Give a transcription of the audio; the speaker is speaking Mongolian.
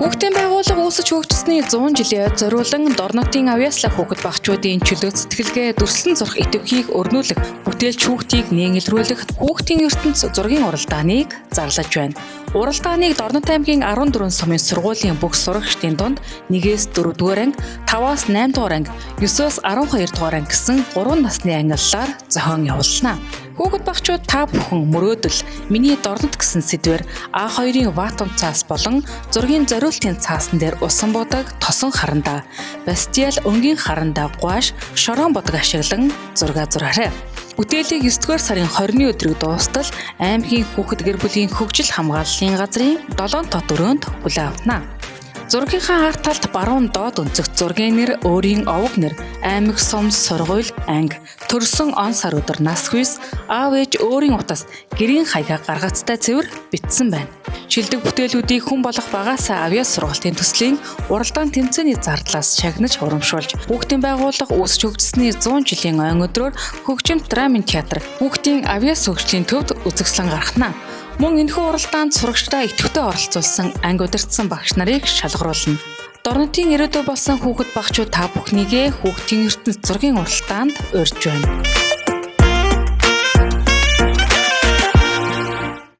Хүүхдийн байгууллага үүсэж хөгжсөний 100 жилийн ойд зориулан дор нутгийн авьяаслах хүүхэд багчуудын чөлөө сэтгэлгээ дүрслэн зурх идэвхийг өрнүүлэх, бүтээлч хүүхдийг нээнэлрүүлэх хүүхдийн ертөнц зургийн уралдааныг зарлаж байна. Уралдааныг Дор нут аймгийн 14 сумын сургуулийн бүх сурагчдын дунд 1-ээс 4 дугаар анги, 5-аас 8 дугаар анги, 9-өөс 12 дугаар анги гэсэн 3 насны ангиллаар зохион явуулна. Хүүхэд багчууд та бүхэн мөрөөдөл миний Дор нут гэсэн сэдвээр А2-ын ватум цаас болон зургийн зориултын цаасан дээр усан будаг, тосон харандаа, бастиал өнгийн харандаа гуаш, шорон будаг ашиглан зураг зураарай. Бүтээлийг 9-р сарын 20-ны өдрийг дуустал аймгийн хүүхэд гэр бүлийн хөгжил хамгааллын газрын 7 тот өрөөнд хүлээн авна. Зургийнхаа арт талд баруун доод өнцөгт зургийн нэр, өөрийн овог нэр, аймаг сум, сургууль, анги, төрсөн он сар өдөр, нас хүйс, аав ээж өөрийн утас гэрийн хаягаа гаргацтай цэвэр бичсэн байна. Шилдэг бүтээлүүдийг хүн болох багаасаа авьяас сургалтын төслийн уралдаан тэмцээний зардлаас шагнаж урамшуулж, хүүхдийн байгууллага үүсч хөгжсөний 100 жилийн ойн өдрөөр хөгжимт драмын театр хүүхдийн авьяас хөгжлийн төвд үзэсгэлэн гаргана. Мөн энэхүү уралдаанд сурагчдаа идэвхтэй оролцуулсан анги удирдсан багш нарыг шалгаруулна. Дор нутгийн ирээдүй болсон хүүхэд багчууд та бүхнийгээ хүүхдийн ертөнц зургийн уралдаанд урьж байна.